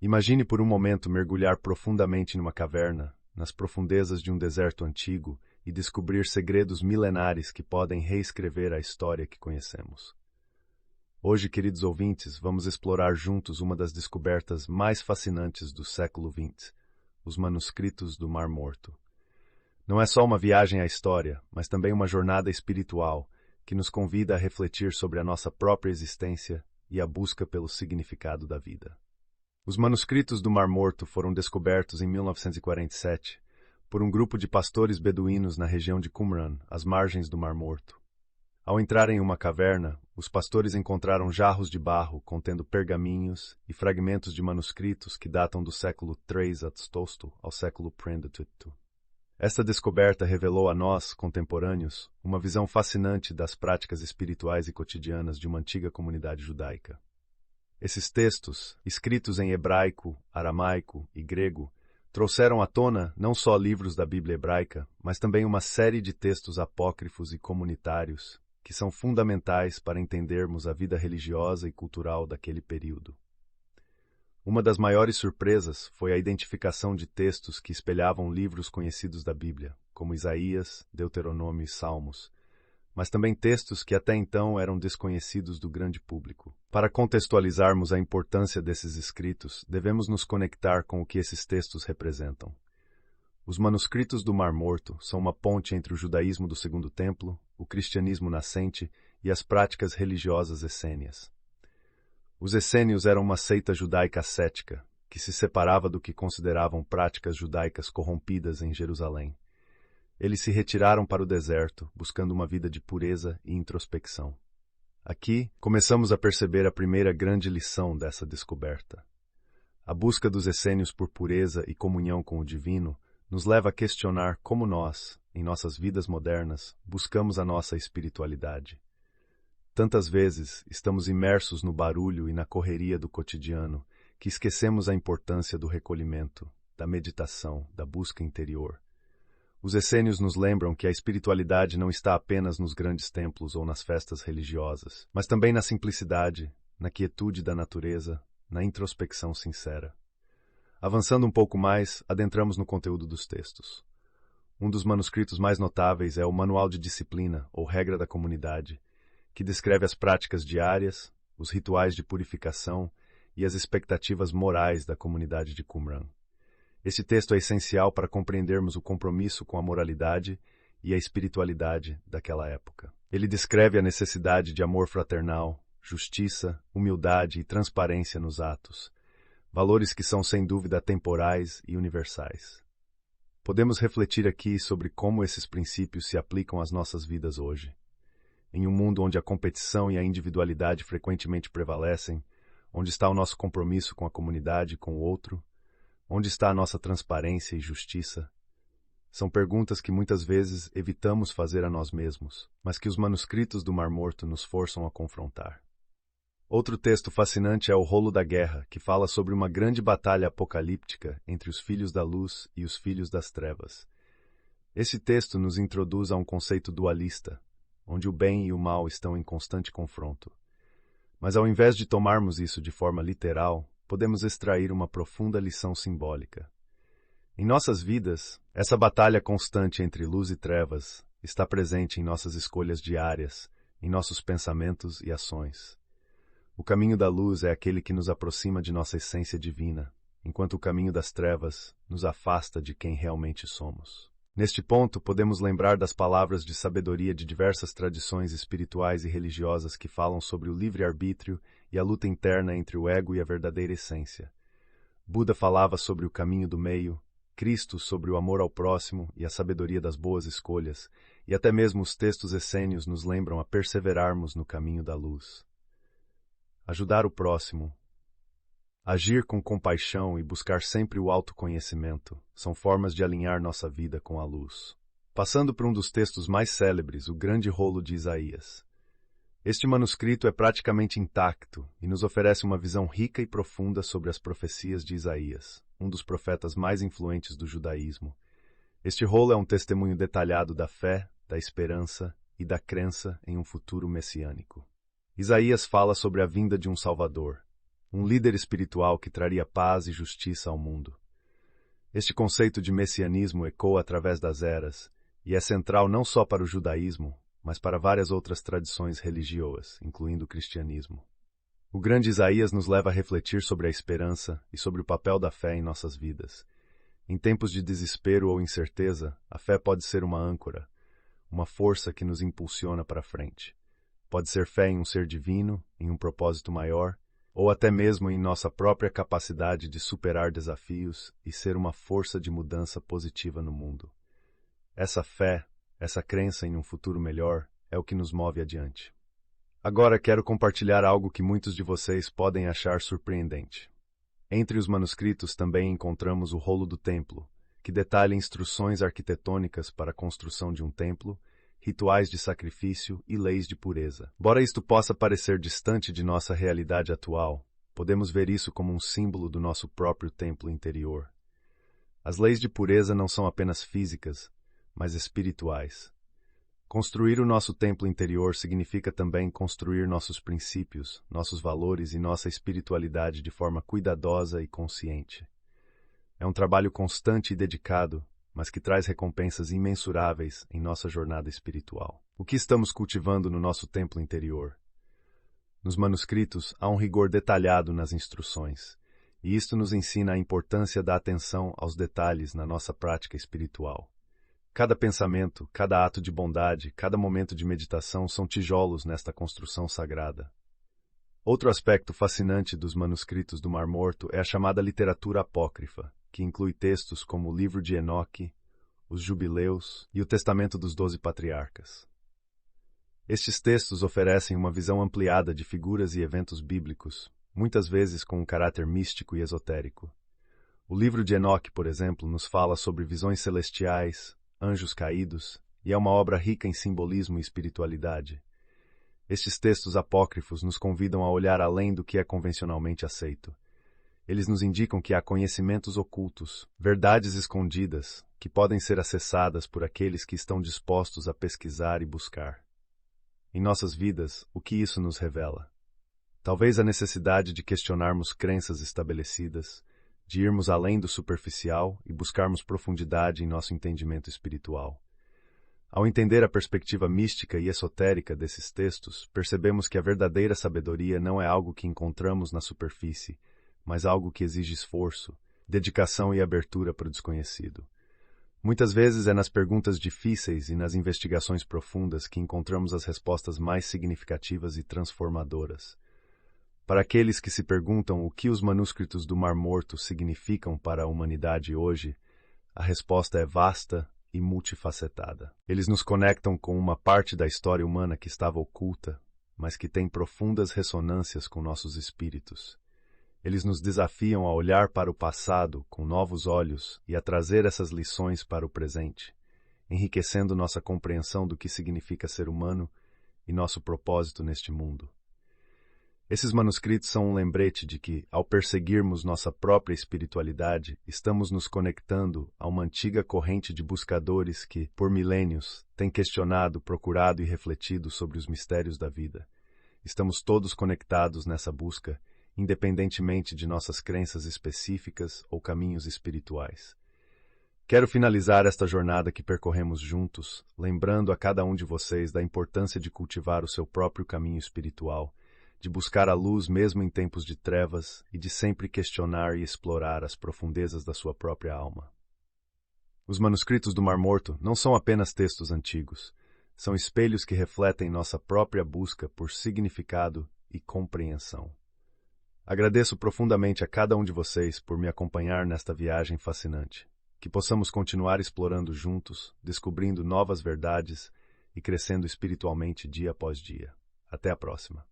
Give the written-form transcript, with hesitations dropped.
Imagine por um momento mergulhar profundamente numa caverna, nas profundezas de um deserto antigo, e descobrir segredos milenares que podem reescrever a história que conhecemos. Hoje, queridos ouvintes, vamos explorar juntos uma das descobertas mais fascinantes do século XX, os manuscritos do Mar Morto. Não é só uma viagem à história, mas também uma jornada espiritual que nos convida a refletir sobre a nossa própria existência e a busca pelo significado da vida. Os manuscritos do Mar Morto foram descobertos em 1947 por um grupo de pastores beduínos na região de Qumran, às margens do Mar Morto. Ao entrarem em uma caverna, os pastores encontraram jarros de barro contendo pergaminhos e fragmentos de manuscritos que datam do século III a.C. ao século I. Esta descoberta revelou a nós, contemporâneos, uma visão fascinante das práticas espirituais e cotidianas de uma antiga comunidade judaica. Esses textos, escritos em hebraico, aramaico e grego, trouxeram à tona não só livros da Bíblia hebraica, mas também uma série de textos apócrifos e comunitários que são fundamentais para entendermos a vida religiosa e cultural daquele período. Uma das maiores surpresas foi a identificação de textos que espelhavam livros conhecidos da Bíblia, como Isaías, Deuteronômio e Salmos, mas também textos que até então eram desconhecidos do grande público. Para contextualizarmos a importância desses escritos, devemos nos conectar com o que esses textos representam. Os manuscritos do Mar Morto são uma ponte entre o judaísmo do Segundo Templo, o cristianismo nascente e as práticas religiosas essênias. Os essênios eram uma seita judaica ascética, que se separava do que consideravam práticas judaicas corrompidas em Jerusalém. Eles se retiraram para o deserto, buscando uma vida de pureza e introspecção. Aqui, começamos a perceber a primeira grande lição dessa descoberta. A busca dos essênios por pureza e comunhão com o divino nos leva a questionar como nós, em nossas vidas modernas, buscamos a nossa espiritualidade. Tantas vezes estamos imersos no barulho e na correria do cotidiano que esquecemos a importância do recolhimento, da meditação, da busca interior. Os essênios nos lembram que a espiritualidade não está apenas nos grandes templos ou nas festas religiosas, mas também na simplicidade, na quietude da natureza, na introspecção sincera. Avançando um pouco mais, adentramos no conteúdo dos textos. Um dos manuscritos mais notáveis é o Manual de Disciplina, ou Regra da Comunidade, que descreve as práticas diárias, os rituais de purificação e as expectativas morais da comunidade de Qumran. Este texto é essencial para compreendermos o compromisso com a moralidade e a espiritualidade daquela época. Ele descreve a necessidade de amor fraternal, justiça, humildade e transparência nos atos, valores que são sem dúvida temporais e universais. Podemos refletir aqui sobre como esses princípios se aplicam às nossas vidas hoje. Em um mundo onde a competição e a individualidade frequentemente prevalecem, onde está o nosso compromisso com a comunidade e com o outro? Onde está a nossa transparência e justiça? São perguntas que muitas vezes evitamos fazer a nós mesmos, mas que os manuscritos do Mar Morto nos forçam a confrontar. Outro texto fascinante é o Rolo da Guerra, que fala sobre uma grande batalha apocalíptica entre os filhos da luz e os filhos das trevas. Esse texto nos introduz a um conceito dualista, onde o bem e o mal estão em constante confronto. Mas ao invés de tomarmos isso de forma literal, podemos extrair uma profunda lição simbólica. Em nossas vidas, essa batalha constante entre luz e trevas está presente em nossas escolhas diárias, em nossos pensamentos e ações. O caminho da luz é aquele que nos aproxima de nossa essência divina, enquanto o caminho das trevas nos afasta de quem realmente somos. Neste ponto, podemos lembrar das palavras de sabedoria de diversas tradições espirituais e religiosas que falam sobre o livre-arbítrio e a luta interna entre o ego e a verdadeira essência. Buda falava sobre o caminho do meio, Cristo sobre o amor ao próximo e a sabedoria das boas escolhas, e até mesmo os textos essênios nos lembram a perseverarmos no caminho da luz. Ajudar o próximo, agir com compaixão e buscar sempre o autoconhecimento são formas de alinhar nossa vida com a luz. Passando por um dos textos mais célebres, o Grande Rolo de Isaías. Este manuscrito é praticamente intacto e nos oferece uma visão rica e profunda sobre as profecias de Isaías, um dos profetas mais influentes do judaísmo. Este rolo é um testemunho detalhado da fé, da esperança e da crença em um futuro messiânico. Isaías fala sobre a vinda de um Salvador, um líder espiritual que traria paz e justiça ao mundo. Este conceito de messianismo ecoa através das eras e é central não só para o judaísmo, mas para várias outras tradições religiosas, incluindo o cristianismo. O grande Isaías nos leva a refletir sobre a esperança e sobre o papel da fé em nossas vidas. Em tempos de desespero ou incerteza, a fé pode ser uma âncora, uma força que nos impulsiona para frente. Pode ser fé em um ser divino, em um propósito maior, ou até mesmo em nossa própria capacidade de superar desafios e ser uma força de mudança positiva no mundo. Essa fé, essa crença em um futuro melhor, é o que nos move adiante. Agora quero compartilhar algo que muitos de vocês podem achar surpreendente. Entre os manuscritos também encontramos o rolo do templo, que detalha instruções arquitetônicas para a construção de um templo, rituais de sacrifício e leis de pureza. Embora isto possa parecer distante de nossa realidade atual, podemos ver isso como um símbolo do nosso próprio templo interior. As leis de pureza não são apenas físicas, mas espirituais. Construir o nosso templo interior significa também construir nossos princípios, nossos valores e nossa espiritualidade de forma cuidadosa e consciente. É um trabalho constante e dedicado, mas que traz recompensas imensuráveis em nossa jornada espiritual. O que estamos cultivando no nosso templo interior? Nos manuscritos há um rigor detalhado nas instruções, e isto nos ensina a importância da atenção aos detalhes na nossa prática espiritual. Cada pensamento, cada ato de bondade, cada momento de meditação são tijolos nesta construção sagrada. Outro aspecto fascinante dos manuscritos do Mar Morto é a chamada literatura apócrifa, que inclui textos como o Livro de Enoque, os Jubileus e o Testamento dos 12 Patriarcas. Estes textos oferecem uma visão ampliada de figuras e eventos bíblicos, muitas vezes com um caráter místico e esotérico. O Livro de Enoque, por exemplo, nos fala sobre visões celestiais, anjos caídos, e é uma obra rica em simbolismo e espiritualidade. Estes textos apócrifos nos convidam a olhar além do que é convencionalmente aceito. Eles nos indicam que há conhecimentos ocultos, verdades escondidas, que podem ser acessadas por aqueles que estão dispostos a pesquisar e buscar. Em nossas vidas, o que isso nos revela? Talvez a necessidade de questionarmos crenças estabelecidas, de irmos além do superficial e buscarmos profundidade em nosso entendimento espiritual. Ao entender a perspectiva mística e esotérica desses textos, percebemos que a verdadeira sabedoria não é algo que encontramos na superfície, mas algo que exige esforço, dedicação e abertura para o desconhecido. Muitas vezes é nas perguntas difíceis e nas investigações profundas que encontramos as respostas mais significativas e transformadoras. Para aqueles que se perguntam o que os manuscritos do Mar Morto significam para a humanidade hoje, a resposta é vasta e multifacetada. Eles nos conectam com uma parte da história humana que estava oculta, mas que tem profundas ressonâncias com nossos espíritos. Eles nos desafiam a olhar para o passado com novos olhos e a trazer essas lições para o presente, enriquecendo nossa compreensão do que significa ser humano e nosso propósito neste mundo. Esses manuscritos são um lembrete de que, ao perseguirmos nossa própria espiritualidade, estamos nos conectando a uma antiga corrente de buscadores que, por milênios, têm questionado, procurado e refletido sobre os mistérios da vida. Estamos todos conectados nessa busca, independentemente de nossas crenças específicas ou caminhos espirituais. Quero finalizar esta jornada que percorremos juntos, lembrando a cada um de vocês da importância de cultivar o seu próprio caminho espiritual, de buscar a luz mesmo em tempos de trevas e de sempre questionar e explorar as profundezas da sua própria alma. Os manuscritos do Mar Morto não são apenas textos antigos, são espelhos que refletem nossa própria busca por significado e compreensão. Agradeço profundamente a cada um de vocês por me acompanhar nesta viagem fascinante. Que possamos continuar explorando juntos, descobrindo novas verdades e crescendo espiritualmente dia após dia. Até a próxima.